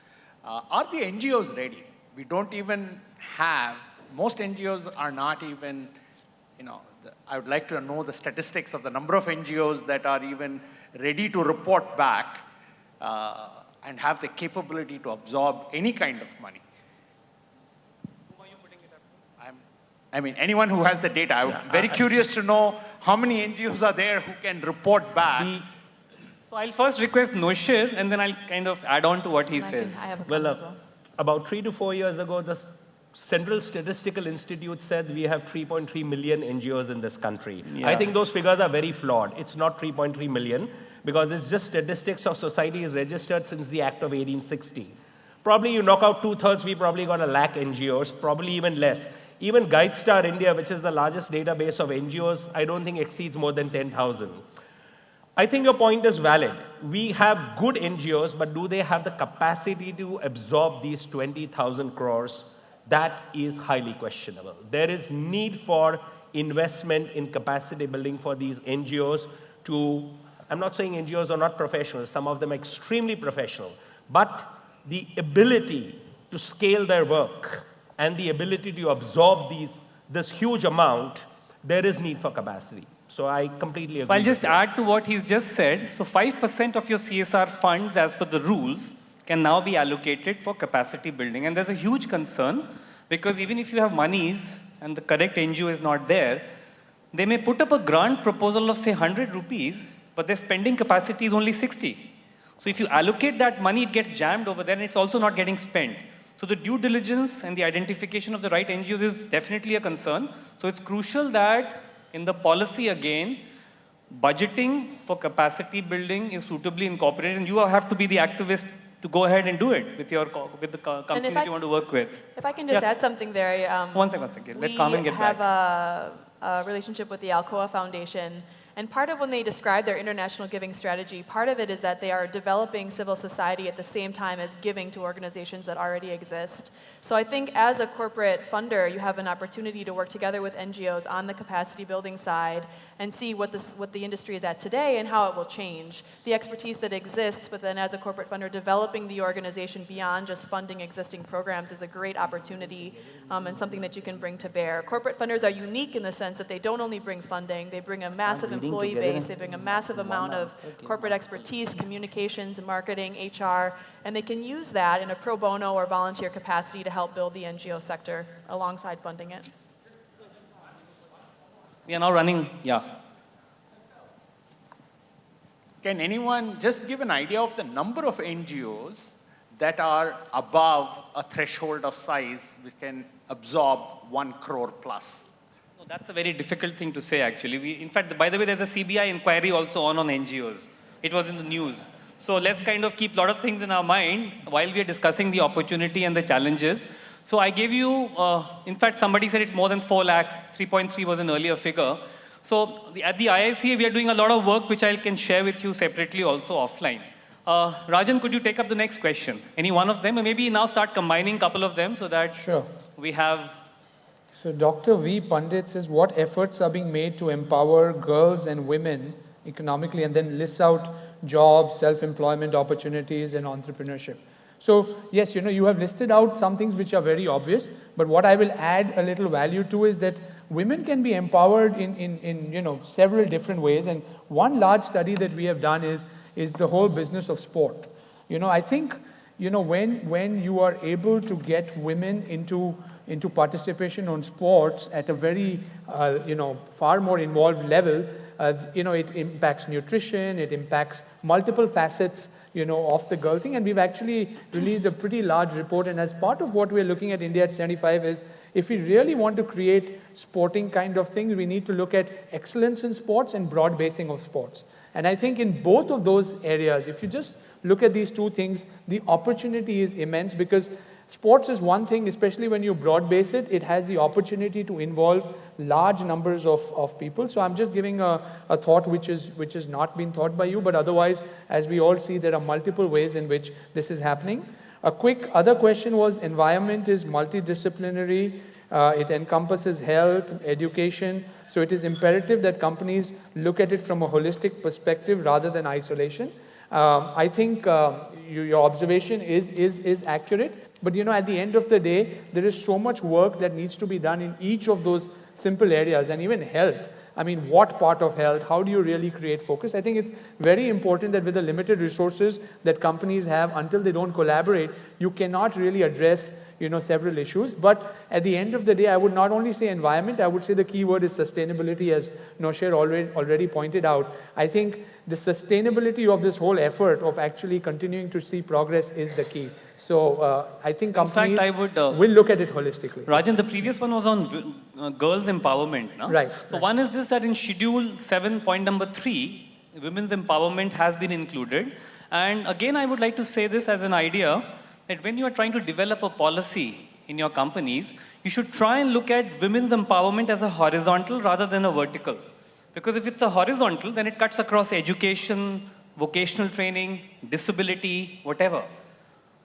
are the NGOs ready? We don't even have, most NGOs are not even, I would like to know the statistics of the number of NGOs that are even ready to report back and have the capability to absorb any kind of money. Anyone who has the data. I'm very curious to know how many NGOs are there who can report back. So I'll first request Noshir, and then I'll kind of add on to what he says. About 3 to 4 years ago, the Central Statistical Institute said we have 3.3 million NGOs in this country. Yeah. I think those figures are very flawed. It's not 3.3 million, because it's just statistics of societies registered since the Act of 1860. Probably you knock out 2/3, we probably got 1 lakh NGOs, probably even less. Even GuideStar India, which is the largest database of NGOs, I don't think exceeds more than 10,000. I think your point is valid. We have good NGOs, but do they have the capacity to absorb these 20,000 crores? That is highly questionable. There is need for investment in capacity building for these NGOs to, I'm not saying NGOs are not professional, some of them are extremely professional, but the ability to scale their work and the ability to absorb this huge amount, there is need for capacity. So I completely agree. So I'll just add to what he's just said. So 5% of your CSR funds, as per the rules, can now be allocated for capacity building. And there's a huge concern, because even if you have monies and the correct NGO is not there, they may put up a grant proposal of, say, 100 rupees, but their spending capacity is only 60. So if you allocate that money, it gets jammed over there, and it's also not getting spent. So the due diligence and the identification of the right NGOs is definitely a concern. So it's crucial that in the policy again, budgeting for capacity building is suitably incorporated, and you have to be the activist to go ahead and do it with the company that you want to work with. If I can just add something there. One second. Let Carmen get back. We have a relationship with the Alcoa Foundation. And part of when they describe their international giving strategy, part of it is that they are developing civil society at the same time as giving to organizations that already exist. So I think as a corporate funder, you have an opportunity to work together with NGOs on the capacity building side and see what the industry is at today and how it will change. The expertise that exists, but then as a corporate funder, developing the organization beyond just funding existing programs is a great opportunity and something that you can bring to bear. Corporate funders are unique in the sense that they don't only bring funding, they bring a massive employee base, they bring a massive amount of corporate expertise, communications, and marketing, HR, and they can use that in a pro bono or volunteer capacity to help build the NGO sector alongside funding it. We are now running, Can anyone just give an idea of the number of NGOs that are above a threshold of size which can absorb 1 crore plus? No, that's a very difficult thing to say, actually. In fact, by the way, there's a CBI inquiry also on NGOs. It was in the news. So let's kind of keep a lot of things in our mind while we are discussing the opportunity and the challenges. So I gave you, in fact, somebody said it's more than 4 lakh, 3.3 was an earlier figure. So at the IICA, we are doing a lot of work which I can share with you separately also offline. Rajan, could you take up the next question? Any one of them? Or maybe now start combining a couple of them so that Sure. we have... So Dr. V. Pandit says, what efforts are being made to empower girls and women economically, and then lists out jobs, self-employment opportunities, and entrepreneurship. So yes, you have listed out some things which are very obvious, but what I will add a little value to is that women can be empowered in several different ways. And one large study that we have done is the whole business of sport. I think when you are able to get women into participation on sports at a very far more involved level, it impacts nutrition, it impacts multiple facets of the girl thing. And we've actually released a pretty large report, and as part of what we're looking at India at 75 is, if we really want to create sporting kind of things, we need to look at excellence in sports and broad basing of sports. And I think in both of those areas, if you just look at these two things, the opportunity is immense, because sports is one thing, especially when you broad base it, it has the opportunity to involve large numbers of people. So I'm just giving a thought which has not been thought by you, but otherwise, as we all see, there are multiple ways in which this is happening. A quick other question was, environment is multidisciplinary, it encompasses health, education, so it is imperative that companies look at it from a holistic perspective rather than isolation. I think your observation is accurate, but at the end of the day, there is so much work that needs to be done in each of those simple areas, and even health. I mean, what part of health? How do you really create focus? I think it's very important that with the limited resources that companies have, until they don't collaborate, you cannot really address several issues. But at the end of the day, I would not only say environment, I would say the key word is sustainability, as Nosher already pointed out. I think the sustainability of this whole effort of actually continuing to see progress is the key. So I think companies will look at it holistically. Rajan, the previous one was on girls' empowerment. No? Right. So one is this, that in Schedule 7, point number 3, women's empowerment has been included. And again, I would like to say this as an idea, that when you are trying to develop a policy in your companies, you should try and look at women's empowerment as a horizontal rather than a vertical. Because if it's a horizontal, then it cuts across education, vocational training, disability, whatever.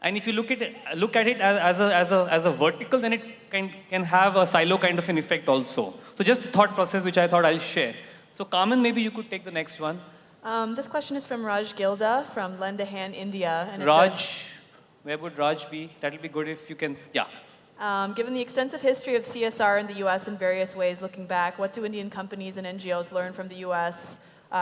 And if you look at it as a vertical, then it can have a silo kind of an effect also. So just a thought process which I thought I'll share. So Carmen, maybe you could take the next one. This question is from Raj Gilda from Lend a Hand, India. And Raj, where would Raj be? That'll be good if you can, yeah. Given the extensive history of CSR in the US in various ways, looking back, what do Indian companies and NGOs learn from the US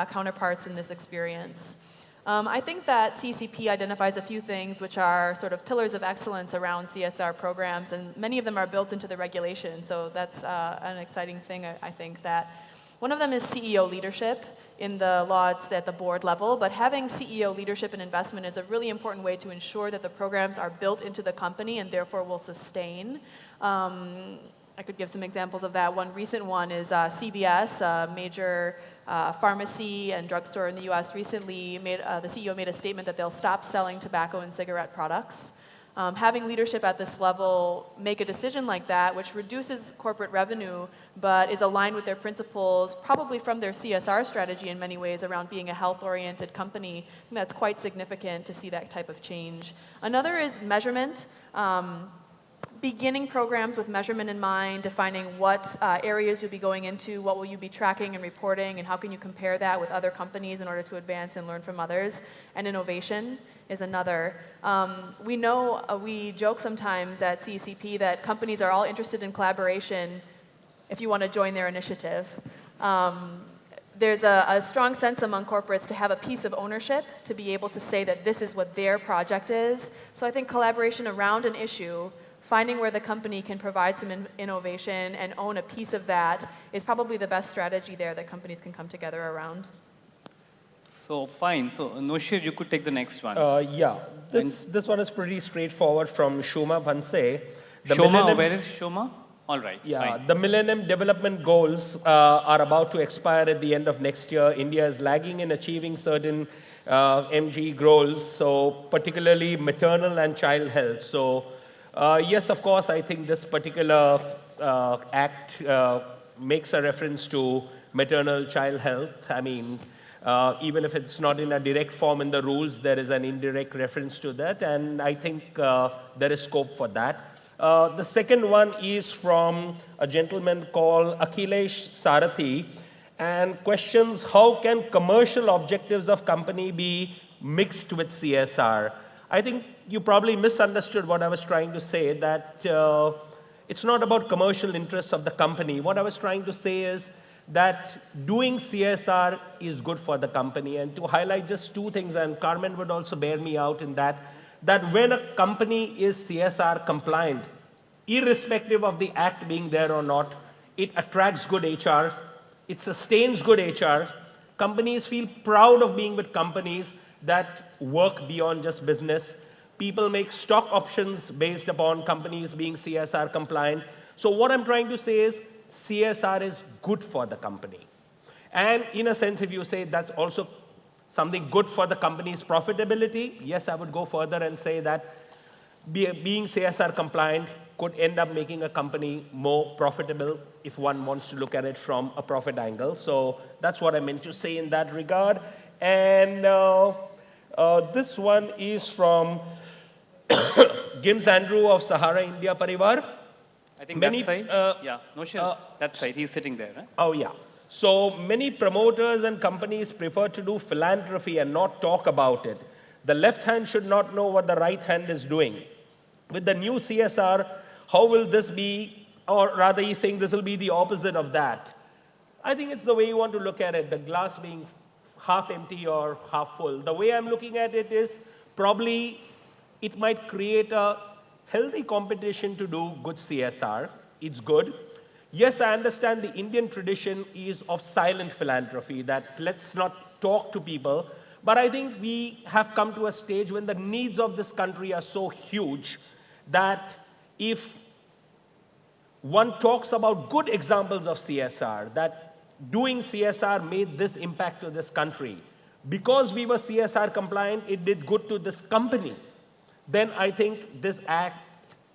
counterparts in this experience? I think that CCP identifies a few things which are sort of pillars of excellence around CSR programs, and many of them are built into the regulation, so that's an exciting thing, I think. That one of them is CEO leadership in the law at the board level, but having CEO leadership and investment is a really important way to ensure that the programs are built into the company and therefore will sustain. I could give some examples of that. One recent one is CVS, a major pharmacy and drugstore in the US recently the CEO made a statement that they'll stop selling tobacco and cigarette products. Having leadership at this level make a decision like that, which reduces corporate revenue, but is aligned with their principles, probably from their CSR strategy in many ways around being a health-oriented company, and that's quite significant to see that type of change. Another is measurement. Beginning programs with measurement in mind, defining what areas you'll be going into, what will you be tracking and reporting, and how can you compare that with other companies in order to advance and learn from others. And innovation is another. We know, we joke sometimes at CECP that companies are all interested in collaboration if you want to join their initiative. There's a strong sense among corporates to have a piece of ownership, to be able to say that this is what their project is. So I think collaboration around an issue, finding where the company can provide some innovation and own a piece of that is probably the best strategy there that companies can come together around. So fine. So Noshir, you could take the next one. Yeah, this one is pretty straightforward from Shoma Bhanse. Shoma, where is Shoma? All right, yeah, fine. The Millennium Development Goals are about to expire at the end of next year. India is lagging in achieving certain MG goals, so particularly maternal and child health. So Yes, of course, I think this particular act makes a reference to maternal child health. I mean, even if it's not in a direct form in the rules, there is an indirect reference to that, and I think there is scope for that. The second one is from a gentleman called Akhilesh Sarathi, and questions how can commercial objectives of company be mixed with CSR? I think you probably misunderstood what I was trying to say, that it's not about commercial interests of the company. What I was trying to say is that doing CSR is good for the company. And to highlight just two things, and Carmen would also bear me out in that, that when a company is CSR compliant, irrespective of the act being there or not, it attracts good HR, it sustains good HR. Companies feel proud of being with companies that work beyond just business. People make stock options based upon companies being CSR compliant. So what I'm trying to say is CSR is good for the company. And in a sense, if you say that's also something good for the company's profitability, yes, I would go further and say that being CSR compliant could end up making a company more profitable if one wants to look at it from a profit angle. So that's what I meant to say in that regard. And this one is from Gims Andrew of Sahara India Parivar. I think that side. Yeah, no, sure. That side. He's sitting there. Right? Oh, yeah. So many promoters and companies prefer to do philanthropy and not talk about it. The left hand should not know what the right hand is doing. With the new CSR, how will this be, or rather he's saying this will be the opposite of that. I think it's the way you want to look at it, the glass being half empty or half full. The way I'm looking at it is probably it might create a healthy competition to do good CSR. It's good. Yes, I understand the Indian tradition is of silent philanthropy, that let's not talk to people. But I think we have come to a stage when the needs of this country are so huge that if one talks about good examples of CSR, that doing CSR made this impact to this country, because we were CSR compliant, it did good to this company, then I think this act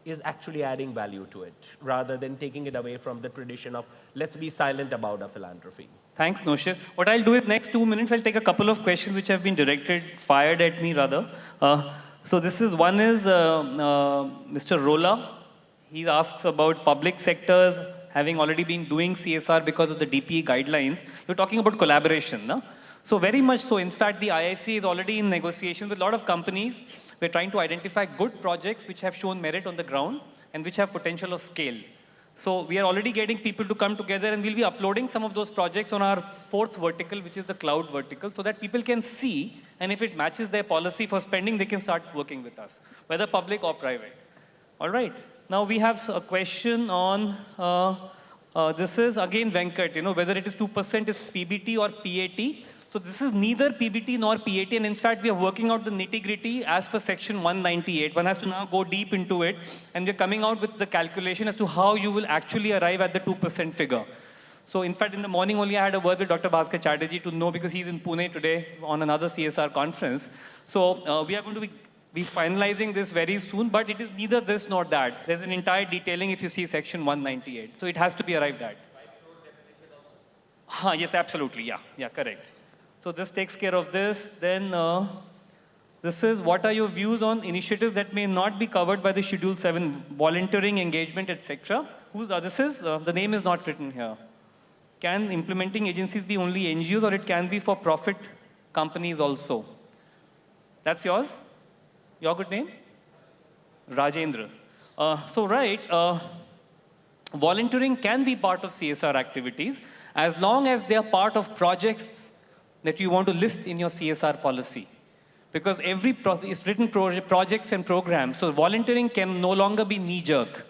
is actually adding value to it, rather than taking it away from the tradition of let's be silent about our philanthropy. Thanks, Noshir. What I'll do in the next 2 minutes, I'll take a couple of questions which have been fired at me rather. So this is, one is Mr. Rola. He asks about public sectors having already been doing CSR because of the DPE guidelines. You're talking about collaboration, no? So very much so. In fact, the IIC is already in negotiations with a lot of companies. We're trying to identify good projects which have shown merit on the ground and which have potential of scale. So we are already getting people to come together, and we'll be uploading some of those projects on our fourth vertical, which is the cloud vertical, so that people can see, and if it matches their policy for spending, they can start working with us, whether public or private. All right. Now we have a question on, this is again Venkat, whether it is 2% is PBT or PAT. So this is neither PBT nor PAT, and in fact, we are working out the nitty-gritty as per section 198. One has to now go deep into it, and we're coming out with the calculation as to how you will actually arrive at the 2% figure. So in fact, in the morning only, I had a word with Dr. Bhaskar Chatterjee to know, because he's in Pune today on another CSR conference. So we are going to be finalizing this very soon, but it is neither this nor that. There's an entire detailing if you see section 198. So it has to be arrived at. Yes, absolutely. Yeah, correct. So this takes care of this. Then this is, what are your views on initiatives that may not be covered by the Schedule 7, volunteering, engagement, etc.? This is, the name is not written here. Can implementing agencies be only NGOs, or it can be for profit companies also? That's yours? Your good name? Rajendra. Volunteering can be part of CSR activities as long as they are part of projects that you want to list in your CSR policy. Because every is written projects and programs, so volunteering can no longer be knee-jerk.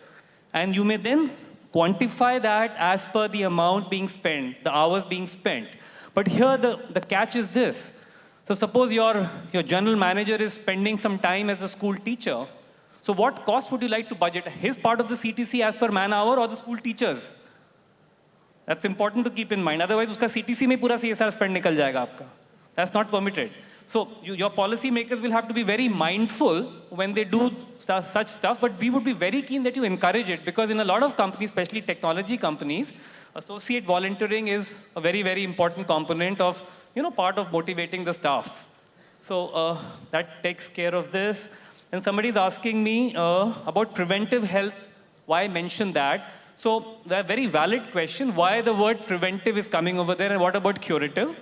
And you may then quantify that as per the amount being spent, the hours being spent. But here the catch is this. So suppose your general manager is spending some time as a school teacher. So what cost would you like to budget? His part of the CTC as per man hour, or the school teachers? That's important to keep in mind. Otherwise, uska CTC mein pura CSR spend nikal jayega aapka. That's not permitted. So your policymakers will have to be very mindful when they do such stuff, but we would be very keen that you encourage it, because in a lot of companies, especially technology companies, associate volunteering is a very, very important component of, part of motivating the staff. So that takes care of this. And somebody's asking me about preventive health, why mention that? So the very valid question, why the word preventive is coming over there, and what about curative?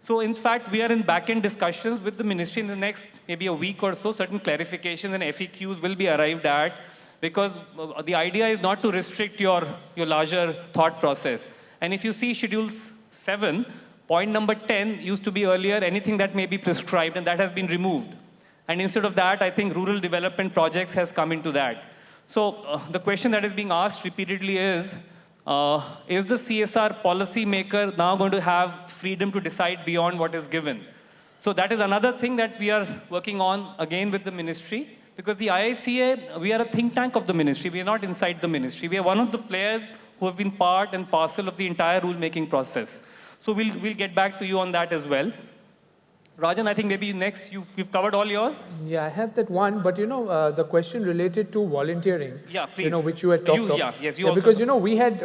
So in fact, we are in back-end discussions with the ministry in the next maybe a week or so. Certain clarifications and FAQs will be arrived at, because the idea is not to restrict your larger thought process. And if you see Schedule 7, point number 10 used to be earlier anything that may be prescribed, and that has been removed. And instead of that, I think rural development projects has come into that. So the question that is being asked repeatedly is the CSR policymaker now going to have freedom to decide beyond what is given? So that is another thing that we are working on again with the ministry, because the IICA, we are a think tank of the ministry. We are not inside the ministry. We are one of the players who have been part and parcel of the entire rule-making process. So we'll get back to you on that as well. Rajan, I think maybe next, you've covered all yours? Yeah, I have that one, but the question related to volunteering, yeah, please. Which you had talked about. Yeah, yes, you also. Because,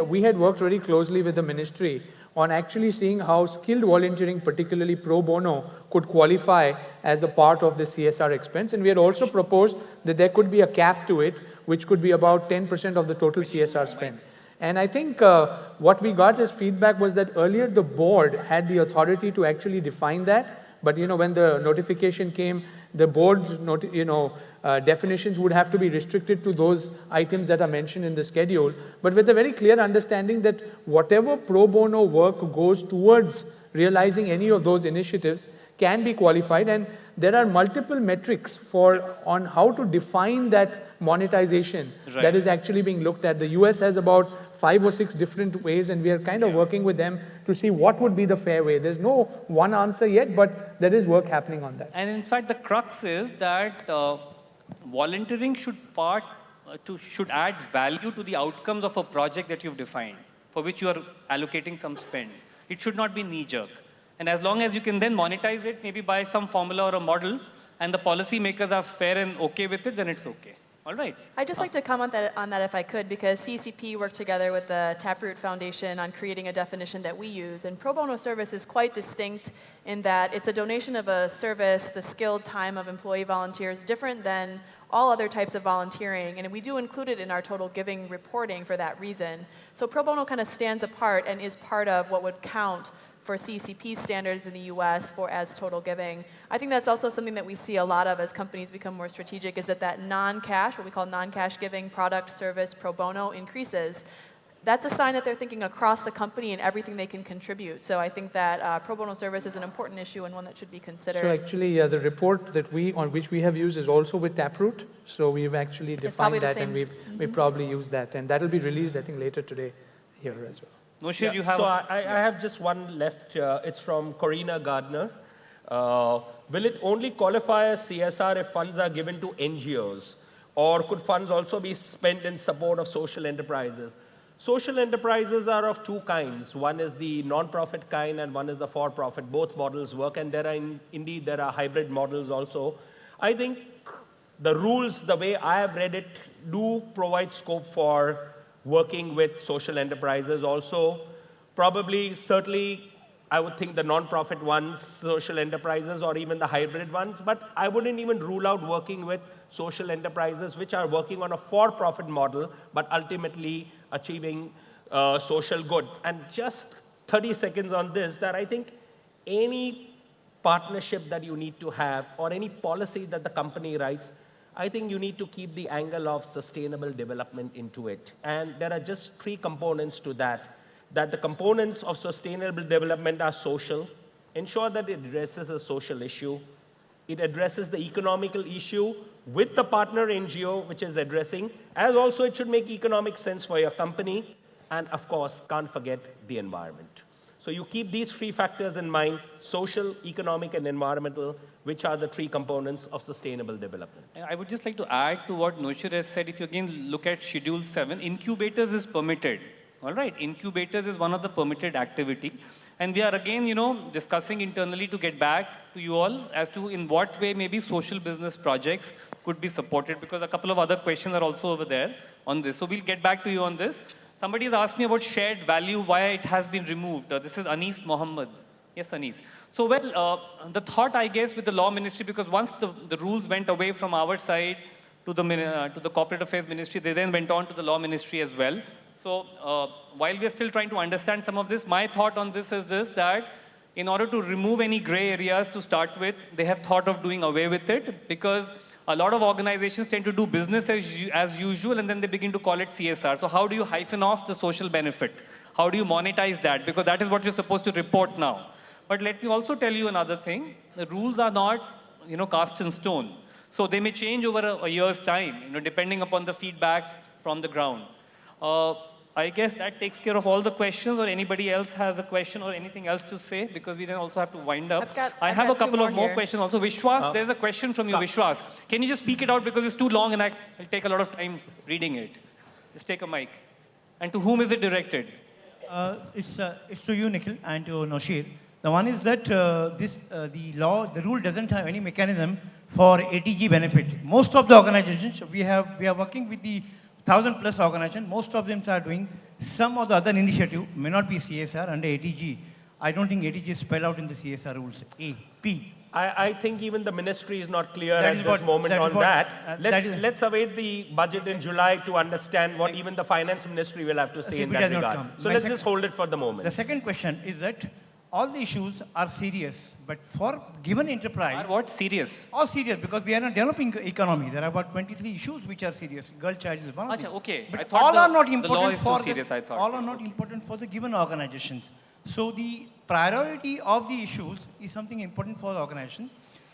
we had worked very closely with the ministry on actually seeing how skilled volunteering, particularly pro bono, could qualify as a part of the CSR expense. And we had also proposed that there could be a cap to it, which could be about 10% of the total CSR spend. And I think what we got as feedback was that earlier the board had the authority to actually define that. But when the notification came, the board's definitions would have to be restricted to those items that are mentioned in the schedule, but with a very clear understanding that whatever pro bono work goes towards realizing any of those initiatives can be qualified, and there are multiple metrics on how to define that monetization that is actually being looked at. The US has about 5 or 6 different ways, and we are kind of working with them to see what would be the fair way. There's no one answer yet, but there is work happening on that. And in fact, the crux is that volunteering should add value to the outcomes of a project that you've defined, for which you are allocating some spend. It should not be knee-jerk. And as long as you can then monetize it, maybe by some formula or a model, and the policymakers are fair and okay with it, then it's okay. All right. I'd just like to comment on that if I could, because CCP worked together with the Taproot Foundation on creating a definition that we use. And pro bono service is quite distinct in that it's a donation of a service, the skilled time of employee volunteers, different than all other types of volunteering. And we do include it in our total giving reporting for that reason. So pro bono kind of stands apart and is part of what would count for CCP standards in the US as total giving. I think that's also something that we see a lot of as companies become more strategic, is that non-cash, what we call non-cash giving, product, service, pro bono increases. That's a sign that they're thinking across the company and everything they can contribute. So I think that pro bono service is an important issue and one that should be considered. So actually, the report that on which we have used is also with Taproot. So we've actually defined that, and we probably use that. And that'll be released, I think, later today here as well. Noshir, you have... So I have just one left. It's from Corina Gardner. Will it only qualify as CSR if funds are given to NGOs? Or could funds also be spent in support of social enterprises? Social enterprises are of 2 kinds. One is the non-profit kind and one is the for-profit. Both models work, and indeed there are hybrid models also. I think the rules, the way I have read it, do provide scope for working with social enterprises also. Probably, certainly, I would think the non-profit ones, social enterprises, or even the hybrid ones, but I wouldn't even rule out working with social enterprises which are working on a for-profit model, but ultimately achieving social good. And just 30 seconds on this, that I think any partnership that you need to have, or any policy that the company writes, I think you need to keep the angle of sustainable development into it. And there are just 3 components to that. That the components of sustainable development are social. Ensure that it addresses a social issue. It addresses the economical issue with the partner NGO, which is addressing, as also it should make economic sense for your company. And of course, can't forget the environment. So you keep these 3 factors in mind: social, economic, and environmental, which are the 3 components of sustainable development. I would just like to add to what Noshir has said. If you again look at Schedule 7, incubators is permitted. All right, incubators is one of the permitted activity. And we are again, discussing internally to get back to you all as to in what way maybe social business projects could be supported, because a couple of other questions are also over there on this. So we'll get back to you on this. Somebody has asked me about shared value, why it has been removed. This is Anis Mohammed. Yes, Anis. So, the thought, I guess, with the law ministry, because once the rules went away from our side to the corporate affairs ministry, they then went on to the law ministry as well. So, while we are still trying to understand some of this, my thought on this is this, that in order to remove any gray areas to start with, they have thought of doing away with it, because a lot of organizations tend to do business as usual, and then they begin to call it CSR. So how do you hyphen off the social benefit? How do you monetize that? Because that is what you're supposed to report now. But let me also tell you another thing. The rules are not, cast in stone. So they may change over a year's time, depending upon the feedbacks from the ground. I guess that takes care of all the questions, or anybody else has a question or anything else to say, because we then also have to wind up. I have a couple of more questions also. Vishwas, there's a question from you, Vishwas. Can you just speak it out, because it's too long and I'll take a lot of time reading it. Just take a mic. And to whom is it directed? It's to you, Nikhil, and to Noshir. The one is that the rule doesn't have any mechanism for ATG benefit. Most of the organizations, we are working with the 1,000+ organizations. Most of them are doing some of the other initiative, may not be CSR under ATG. I don't think ATG is spelled out in the CSR rules. A, P. I think even the ministry is not clear at this moment on that. Let's await the budget in July to understand what even the finance ministry will have to say in that regard. So let's just hold it for the moment. The second question is that all the issues are serious, but for given enterprise... Are what? Serious? All serious, because we are in a developing economy. There are about 23 issues which are serious. Girl child is one of them. Okay. But all are not important for serious, I thought. All are not important for the given organizations. So the priority of the issues is something important for the organization.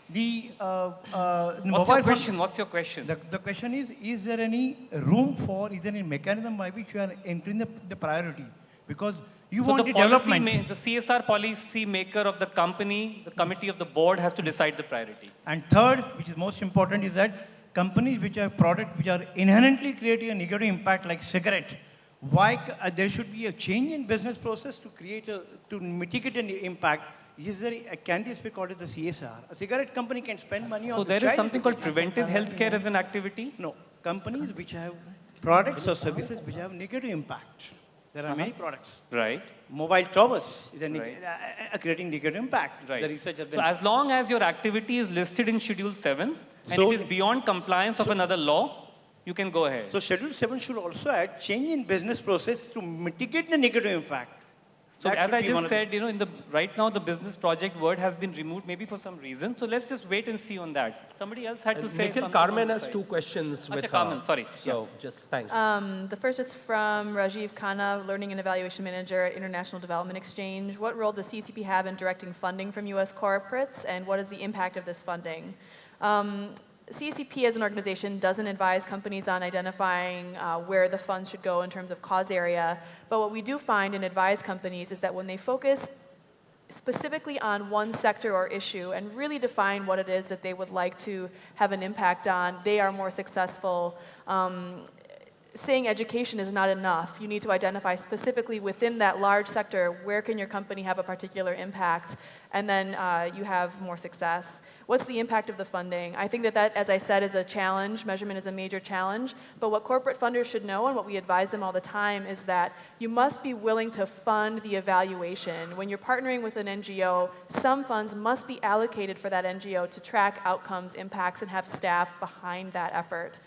What's your question? What's your question? The question is there any room for, is there any mechanism by which you are entering the priority? Because you want the development. The CSR policy maker of the company, the committee of the board has to decide the priority. And third, which is most important, is that companies which have products which are inherently creating a negative impact, like cigarette, why there should be a change in business process to mitigate an impact. Is there can this be called as the CSR? A cigarette company can spend money on So there is something called preventive healthcare as an activity? No, companies which have products or services which have negative impact. There are many products. Right. Mobile towers is creating negative impact. Right. The research has been so as long as your activity is listed in Schedule 7 and it is beyond compliance of another law, you can go ahead. So Schedule 7 should also add change in business process to mitigate the negative impact. So as I just said, right now the business project word has been removed, maybe for some reason. So let's just wait and see on that. Somebody else had to say Nikhil, something. Carmen has two questions with her. Carmen, sorry. So just thanks. The first is from Rajiv Khanna, Learning and Evaluation Manager at International Development Exchange. What role does CCP have in directing funding from U.S. corporates, and what is the impact of this funding? CCP as an organization doesn't advise companies on identifying where the funds should go in terms of cause area, but what we do find and advise companies is that when they focus specifically on one sector or issue and really define what it is that they would like to have an impact on, they are more successful. Saying education is not enough. You need to identify specifically within that large sector, where can your company have a particular impact, and then you have more success. What's the impact of the funding? I think that, as I said, is a challenge. Measurement is a major challenge. But what corporate funders should know, and what we advise them all the time, is that you must be willing to fund the evaluation. When you're partnering with an NGO, some funds must be allocated for that NGO to track outcomes, impacts, and have staff behind that effort.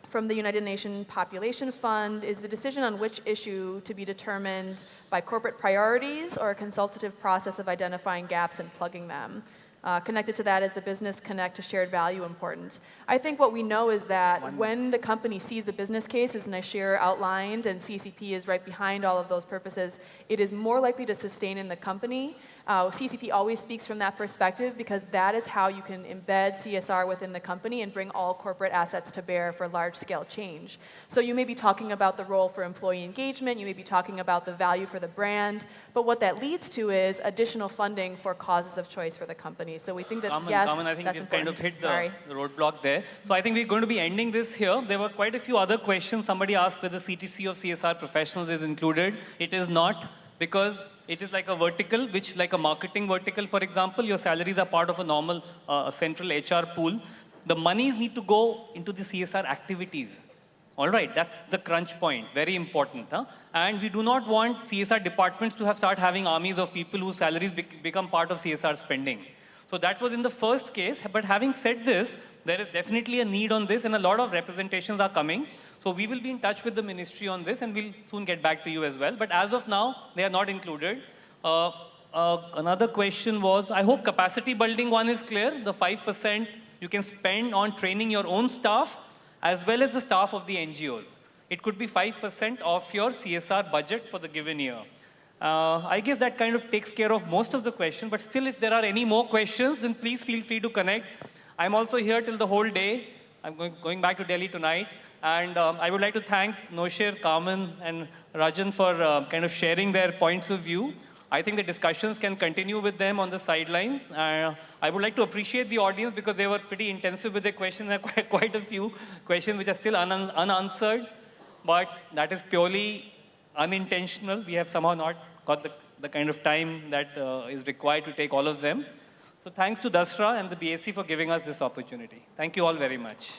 From the United Nations Population Fund is the decision on which issue to be determined by corporate priorities or a consultative process of identifying gaps and plugging them. Connected to that is the business connect to shared value important. I think what we know is that when the company sees the business case, as Nashir outlined, and CCP is right behind all of those purposes, it is more likely to sustain in the company. CCP always speaks from that perspective because that is how you can embed CSR within the company and bring all corporate assets to bear for large-scale change. So you may be talking about the role for employee engagement, you may be talking about the value for the brand, but what that leads to is additional funding for causes of choice for the company. So we think that, yes, I think that's we've important. kind of hit the roadblock there. So I think we're going to be ending this here. There were quite a few other questions. Somebody asked whether CTC of CSR professionals is included. It is not, because It is like a vertical, which like a marketing vertical, for example, your salaries are part of a normal central HR pool. The monies need to go into the CSR activities. All right, that's the crunch point, very important. Huh? And we do not want CSR departments to start having armies of people whose salaries become part of CSR spending. So that was in the first case, but having said this, there is definitely a need on this and a lot of representations are coming. So we will be in touch with the ministry on this and we'll soon get back to you as well. But as of now, they are not included. Another question was, I hope capacity building one is clear. The 5% you can spend on training your own staff as well as the staff of the NGOs. It could be 5% of your CSR budget for the given year. I guess that kind of takes care of most of the questions, but still if there are any more questions, then please feel free to connect. I'm also here till the whole day. I'm going back to Delhi tonight. And I would like to thank Nosher, Carmen, and Rajan for kind of sharing their points of view. I think the discussions can continue with them on the sidelines. I would like to appreciate the audience because they were pretty intensive with their questions. There are quite a few questions which are still unanswered, but that is purely unintentional. We have somehow not got the kind of time that is required to take all of them. So thanks to Dasra and the BSc for giving us this opportunity. Thank you all very much.